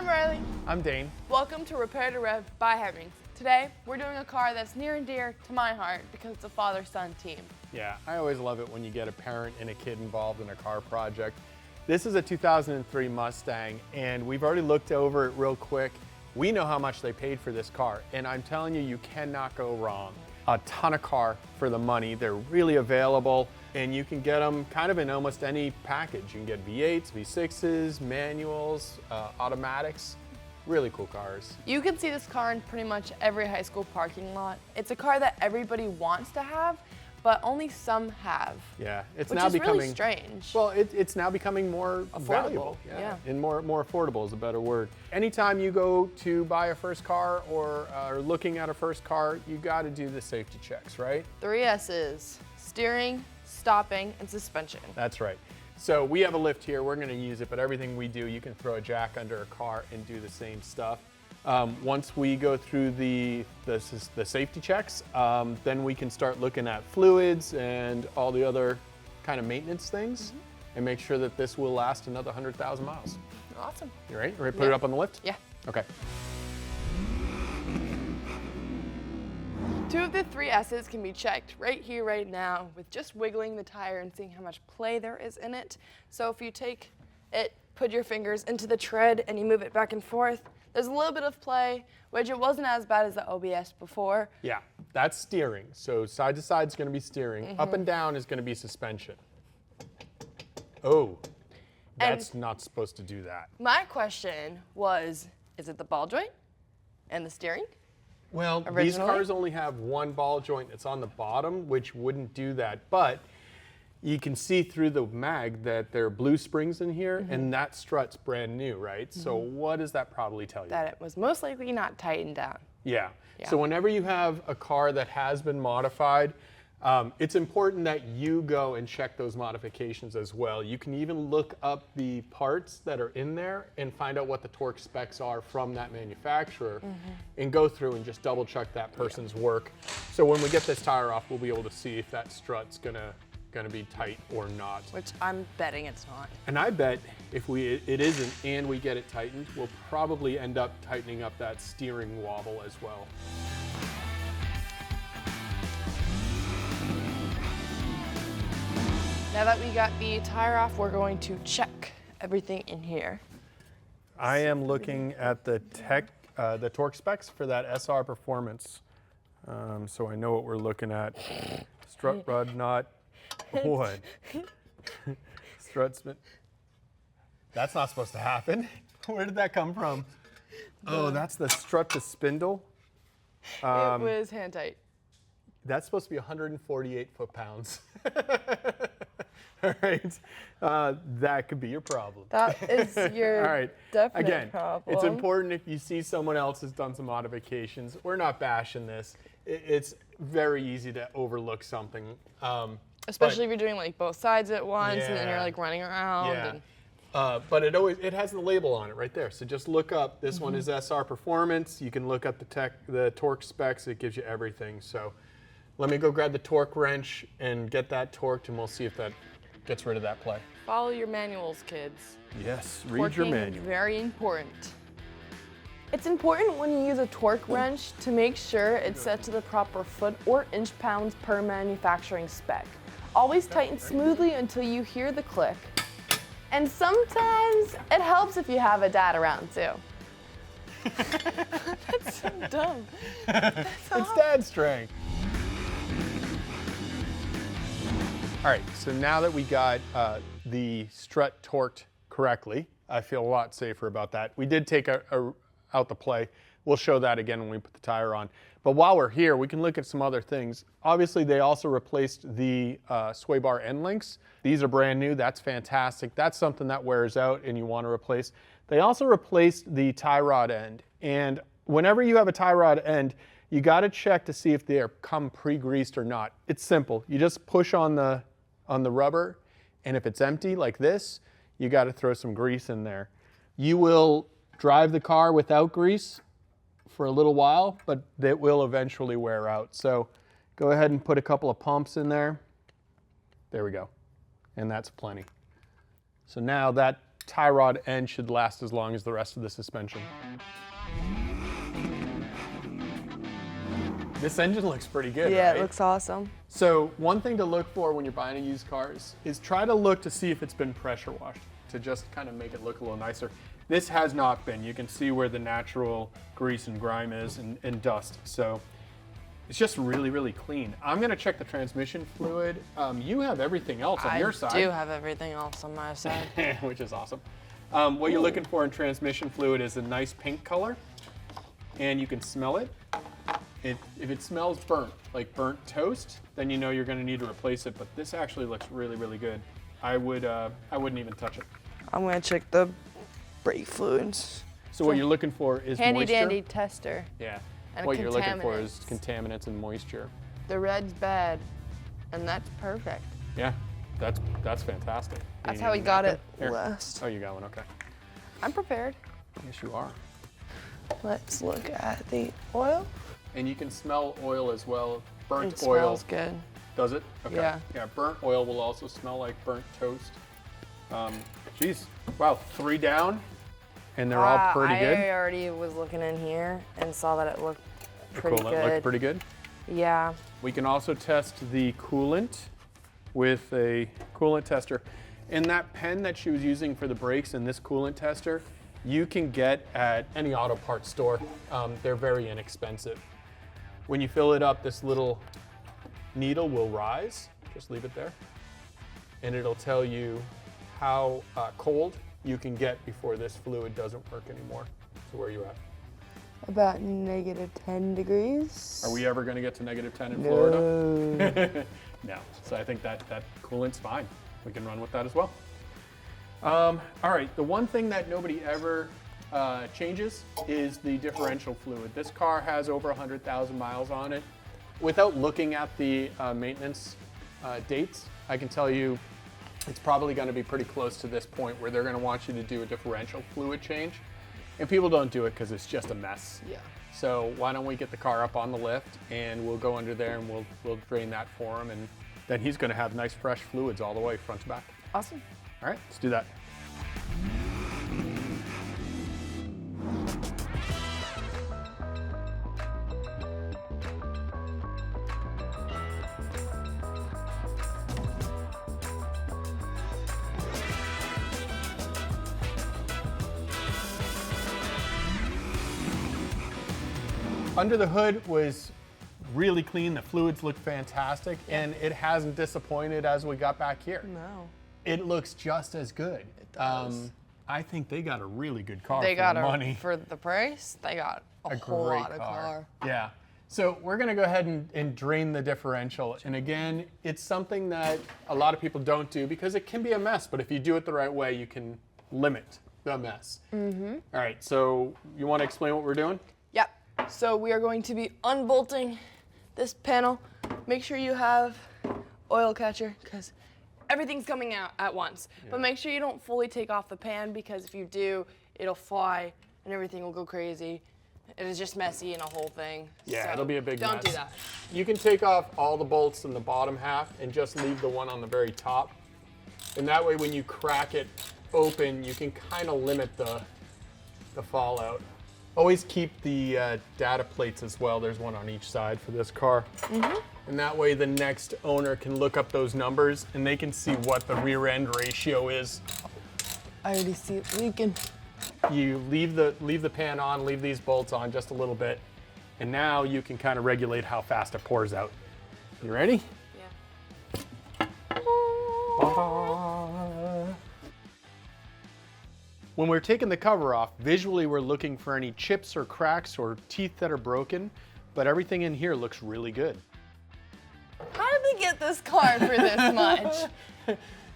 I'm Riley. I'm Dane. Welcome to Repair to Rev by Hemmings. Today, we're doing a car that's near and dear to my heart because it's a father-son team. Yeah, I always love it when you get a parent and a kid involved in a car project. This is a 2003 Mustang, and we've already looked over it real quick. We know how much they paid for this car, and I'm telling you, you cannot go wrong. A ton of car for the money. They're really available, and you can get them kind of in almost any package. You can get V8s, V6s, manuals, automatics. Really cool cars. You can see this car in pretty much every high school parking lot. It's a car that everybody wants to have, but only some have. Yeah, it's which now is becoming really strange. Well, it's now becoming more Affordable, valuable. yeah. And more affordable is a better word. Anytime you go to buy a first car or are looking at a first car, you got to do the safety checks, right? 3 S's: steering, stopping, and suspension. That's right. So we have a lift here. We're going to use it, but everything we do, you can throw a jack under a car and do the same stuff. Once we go through the safety checks, then we can start looking at fluids and all the other kind of maintenance things and make sure that this will last another 100,000 miles. Awesome. You ready? Ready to put it up on the lift? Yeah. Okay. 2 of the 3 S's can be checked right here, right now, with just wiggling the tire and seeing how much play there is in it. So if you take it, put your fingers into the tread and you move it back and forth, there's a little bit of play, which it wasn't as bad as the OBS before. Yeah, that's steering. So side to side is going to be steering. Up and down is going to be suspension. Oh, that's not supposed to do that. My question was, is it the ball joint and the steering? Well, these cars only have one ball joint that's on the bottom, which wouldn't do that. But you can see through the mag that there are blue springs in here, and that strut's brand new, right? So what does that probably tell you? That it was most likely not tightened down. Yeah. So whenever you have a car that has been modified, it's important that you go and check those modifications as well. You can even look up the parts that are in there and find out what the torque specs are from that manufacturer and go through and just double check that person's work. So when we get this tire off, we'll be able to see if that strut's gonna be tight or not. Which I'm betting it's not. And I bet if it isn't and we get it tightened, we'll probably end up tightening up that steering wobble as well. Now that we got the tire off, we're going to check everything in here. I am looking at the torque specs for that SR Performance, so I know what we're looking at. Strut rod knot. What? Strut spin. That's not supposed to happen. Where did that come from? Oh, that's the strut to spindle. It was hand tight. That's supposed to be 148 foot-pounds. All right, that could be your problem. That is your All right. definite problem. It's important if you see someone else has done some modifications. We're not bashing this. It's very easy to overlook something. Especially if you're doing like both sides at once and then you're like running around. Yeah. And But it has the label on it right there. So just look up. This one is SR Performance. You can look up the torque specs. It gives you everything. So let me go grab the torque wrench and get that torqued, and we'll see if that gets rid of that play. Follow your manuals, kids. Yes, read your Torquing manual. is very important. It's important when you use a torque wrench to make sure it's set to the proper foot or inch-pounds per manufacturing spec. Always tighten smoothly until you hear the click. And sometimes it helps if you have a dad around too. That's so dumb. It's dad strength. All right, so now that we got the strut torqued correctly, I feel a lot safer about that. We did take out the play. We'll show that again when we put the tire on. But while we're here, we can look at some other things. Obviously, they also replaced the sway bar end links. These are brand new. That's fantastic. That's something that wears out and you want to replace. They also replaced the tie rod end. And whenever you have a tie rod end, you got to check to see if they come pre-greased or not. It's simple. You just push on the rubber, and if it's empty like this, you got to throw some grease in there. You will drive the car without grease for a little while, but it will eventually wear out. So go ahead and put a couple of pumps in there. There we go. And that's plenty. So now that tie rod end should last as long as the rest of the suspension. This engine looks pretty good, Yeah, right? it looks awesome. So one thing to look for when you're buying a used cars is try to look to see if it's been pressure washed to just kind of make it look a little nicer. This has not been. You can see where the natural grease and grime is and dust. So it's just really, really clean. I'm gonna check the transmission fluid. You have everything else on your side. I do have everything else on my side. Which is awesome. What you're looking for in transmission fluid is a nice pink color, and you can smell it. If it smells burnt, like burnt toast, then you know you're going to need to replace it. But this actually looks really, really good. I wouldn't even touch it. I'm gonna check the brake fluids. So what you're looking for is handy moisture. dandy tester. Yeah. And What you're looking for is contaminants and moisture. The red's bad, and that's perfect. Yeah, that's fantastic. That's You how need we a got napkin? it Here. last. Oh, you got one. Okay. I'm prepared. Yes, you are. Let's look at the oil. And you can smell oil as well. Burnt It oil. smells good. Does it? Okay. Yeah. Yeah, burnt oil will also smell like burnt toast. Geez, wow, 3 down, and they're all pretty good. I already was looking in here and saw that it looked pretty Cool, good. that looked pretty good. Yeah. We can also test the coolant with a coolant tester. And that pen that she was using for the brakes and this coolant tester, you can get at any auto parts store. They're very inexpensive. When you fill it up, this little needle will rise. Just leave it there. And it'll tell you how cold you can get before this fluid doesn't work anymore. So where are you at? About -10 degrees. Are we ever going to get to -10 in No. Florida? No. So I think that coolant's fine. We can run with that as well. All right. The one thing that nobody ever changes is the differential fluid. This car has over 100,000 miles on it. Without looking at the maintenance dates, I can tell you it's probably going to be pretty close to this point where they're going to want you to do a differential fluid change. And people don't do it because it's just a mess. Yeah. So why don't we get the car up on the lift and we'll go under there and we'll drain that for him, and then he's going to have nice fresh fluids all the way front to back. Awesome. All right, let's do that. Under the hood was really clean. The fluids looked fantastic, and it hasn't disappointed as we got back here. No. It looks just as good. It does. I think they got a really good car They for got the money. for the price. They got a whole great lot of car. Yeah. So we're gonna go ahead and drain the differential. And again, it's something that a lot of people don't do because it can be a mess, but if you do it the right way, you can limit the mess. Mm-hmm. All right, so you wanna explain what we're doing? Yep. So we are going to be unbolting this panel. Make sure you have oil catcher because everything's coming out at once. Yeah. But make sure you don't fully take off the pan because if you do, it'll fly and everything will go crazy. It is just messy and a whole thing. Yeah, so it'll be a big mess. Don't do that. You can take off all the bolts in the bottom half and just leave the one on the very top. And that way when you crack it open, you can kind of limit the fallout. Always keep the data plates as well. There's one on each side for this car. Mm-hmm. And that way the next owner can look up those numbers and they can see what the rear end ratio is. I already see it leaking. You leave the pan on, leave these bolts on just a little bit, and now you can kind of regulate how fast it pours out. You ready? Yeah. When we're taking the cover off, visually we're looking for any chips or cracks or teeth that are broken, but everything in here looks really good. How did they get this car for this much?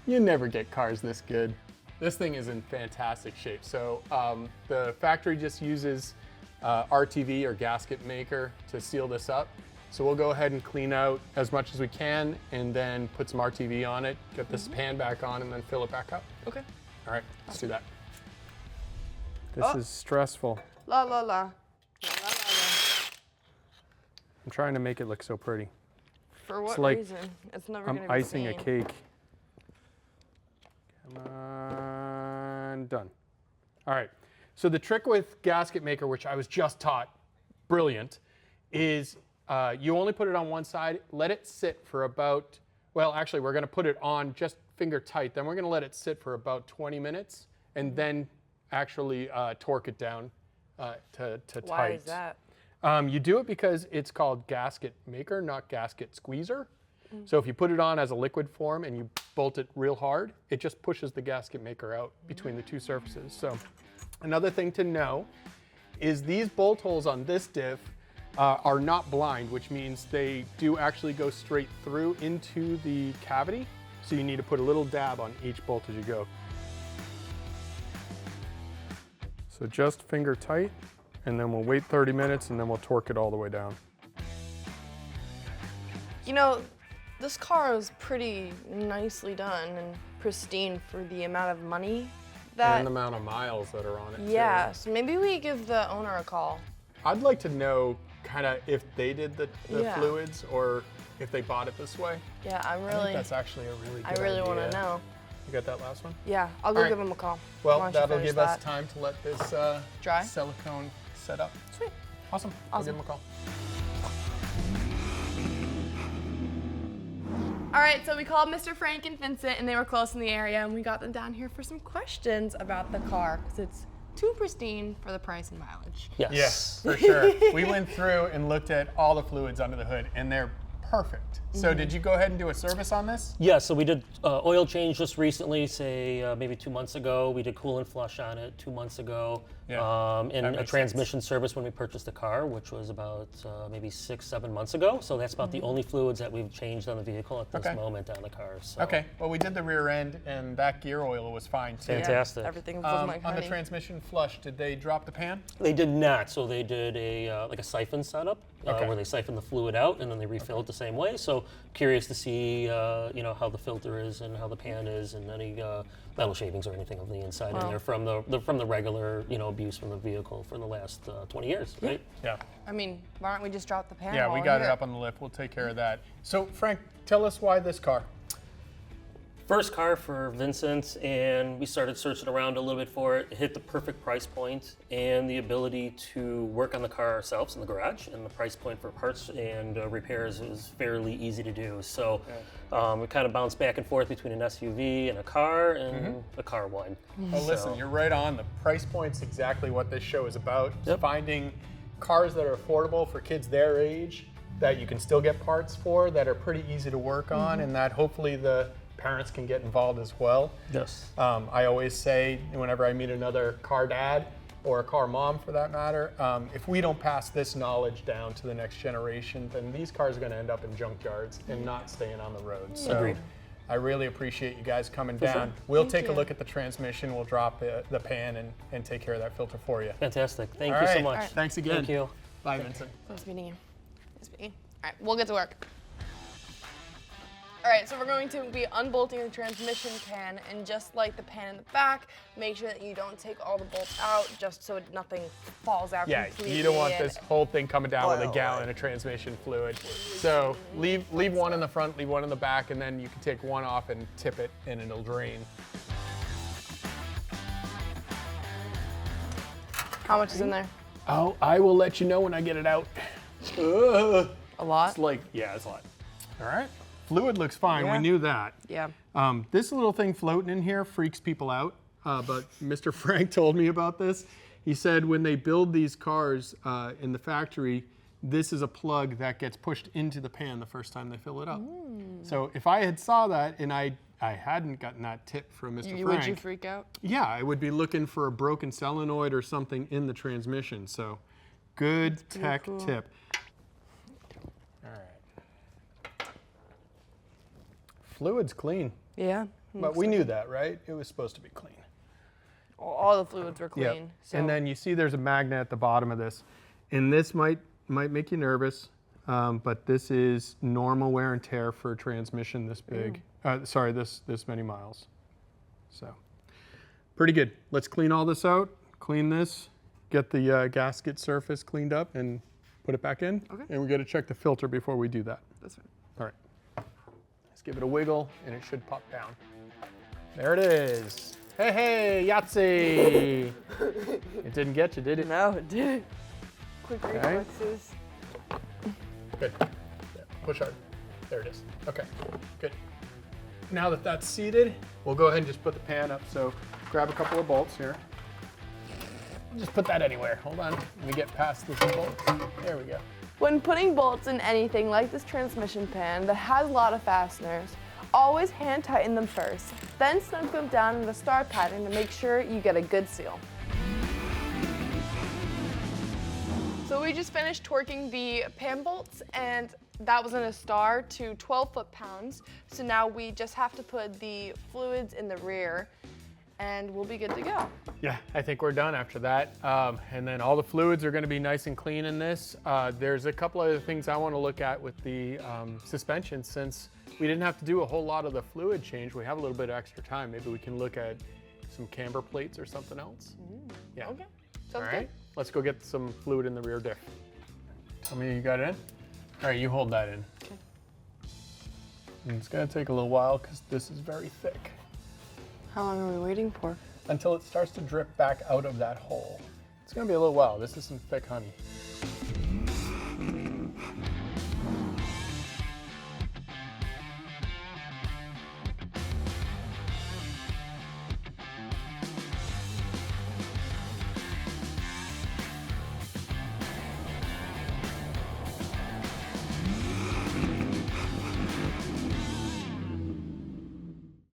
You never get cars this good. This thing is in fantastic shape. So the factory just uses RTV or gasket maker to seal this up. So we'll go ahead and clean out as much as we can and then put some RTV on it, get this pan back on, and then fill it back up. Okay. All right, let's do that. This is stressful. La la la. La la la. I'm trying to make it look so pretty. For what like reason? It's never I'm gonna be icing a seen. cake. Come on, done. All right. So the trick with gasket maker, which I was just taught, brilliant, is you only put it on one side, let it sit for about, well, actually, we're going to put it on just finger tight. Then we're going to let it sit for about 20 minutes and then actually torque it down to tight. Why is that? You do it because it's called gasket maker, not gasket squeezer. So if you put it on as a liquid form and you bolt it real hard, it just pushes the gasket maker out between the two surfaces. So another thing to know is these bolt holes on this diff are not blind, which means they do actually go straight through into the cavity. So you need to put a little dab on each bolt as you go. So just finger tight, and then we'll wait 30 minutes and then we'll torque it all the way down. You know, this car is pretty nicely done and pristine for the amount of money that. And the amount of miles that are on it. Yeah, too. so maybe we give the owner a call. I'd like to know kind of if they did the Yeah. fluids or if they bought it this way. Yeah, I think that's actually a really good I really idea. want to know. You got that last one? Yeah, I'll go All right. give him a call. Well, Why don't you that'll finish give us that? time to let this Dry? silicone set up. Sweet. Awesome. I'll give him a call. All right, so we called Mr. Frank and Vincent, and they were close in the area, and we got them down here for some questions about the car, because it's too pristine for the price and mileage. Yes. Yes, for sure. We went through and looked at all the fluids under the hood, and they're perfect. So did you go ahead and do a service on this? Yeah, so we did oil change just recently, say maybe 2 months ago. We did coolant flush on it 2 months ago. Yeah, And that a makes transmission service when we purchased the car, which was about maybe 6-7 months ago. So that's about the only fluids that we've changed on the vehicle at this Okay. moment on the car. So. Okay, well, we did the rear end, and that gear oil was fine too. Fantastic. Everything was like On the honey. transmission flush, did they drop the pan? They did not. So they did a like a siphon setup Okay. where they siphon the fluid out and then they refill it the same way. So curious to see you know how the filter is and how the pan is and any metal shavings or anything of the inside in there from the regular abuse from the vehicle for the last 20 years, right? Yeah. I mean, why don't we just drop the pan? Yeah, while we we're got it here? up on the lift. We'll take care of that. So, Frank, tell us why this car. First car for Vincent, and we started searching around a little bit for it. It hit the perfect price point and the ability to work on the car ourselves in the garage. And the price point for parts and repairs was fairly easy to do. So we kind of bounced back and forth between an SUV and a car, and the car won. Well, listen, you're right on. The price point's exactly what this show is about. It's Yep. finding cars that are affordable for kids their age, that you can still get parts for, that are pretty easy to work on, and that hopefully the parents can get involved as well. Yes. I always say, whenever I meet another car dad or a car mom for that matter, if we don't pass this knowledge down to the next generation, then these cars are going to end up in junkyards and not staying on the road. So Agreed. I really appreciate you guys coming down. sure. We'll Thank take a you. look at the transmission. We'll drop the pan and take care of that filter for you. Fantastic. Thank All you so right. much. All right. Thanks again. Thank you. Bye, Vincent. Nice meeting you. Nice meeting you. All right, we'll get to work. All right, so we're going to be unbolting the transmission pan, and just like the pan in the back, make sure that you don't take all the bolts out, just so nothing falls out Yeah, completely. you don't want and- this whole thing coming down with a Oil, gallon of transmission fluid. So leave one in the front, leave one in the back, and then you can take one off and tip it, and it'll drain. How much is in there? Oh, I will let you know when I get it out. Ugh. A lot? It's like, yeah, it's a lot. All right. Fluid looks fine. Yeah. We knew that. Yeah. This little thing floating in here freaks people out, but Mr. Frank told me about this. He said when they build these cars in the factory, this is a plug that gets pushed into the pan the first time they fill it up. So if I had saw that and I hadn't gotten that tip from Mr. Frank, Would you freak out? yeah, I would be looking for a broken solenoid or something in the transmission. So good tech cool. tip. All right. Fluid's clean. Yeah. But we knew that, right? It was supposed to be clean. All the fluids were clean. Yep. So. And then you see there's a magnet at the bottom of this. And this might make you nervous, but this is normal wear and tear for a transmission this big. Sorry, this many miles. So pretty good. Let's clean all this out, clean this, get the gasket surface cleaned up and put it back in. Okay. And we got to check the filter before we do that. That's right. All right. Let's give it a wiggle and it should pop down. There it is. Hey, Yahtzee! It didn't get you, did it? No, it didn't. Quick Okay. reflexes. Good. Yeah, push hard. There it is. Okay, good. Now that that's seated, we'll go ahead and just put the pan up. So grab a couple of bolts here. Just put that anywhere. Hold on. Let me get past this bolts. There we go. When putting bolts in anything like this transmission pan that has a lot of fasteners, always hand tighten them first, then snug them down in the star pattern to make sure you get a good seal. So we just finished torquing the pan bolts, and that was in a star to 12 foot-pounds. So now we just have to put the fluids in the rear and we'll be good to go. Yeah, I think we're done after that. And then all the fluids are gonna be nice and clean in this. There's a couple other things I wanna look at with the suspension. Since we didn't have to do a whole lot of the fluid change, we have a little bit of extra time. Maybe we can look at some camber plates or something else. Yeah. Okay, All sounds right, good. let's go get some fluid in the rear diff. Tell me you got it in? All right, you hold that in. Okay. And it's gonna take a little while because this is very thick. How long are we waiting for? Until it starts to drip back out of that hole. It's gonna be a little while. This is some thick honey.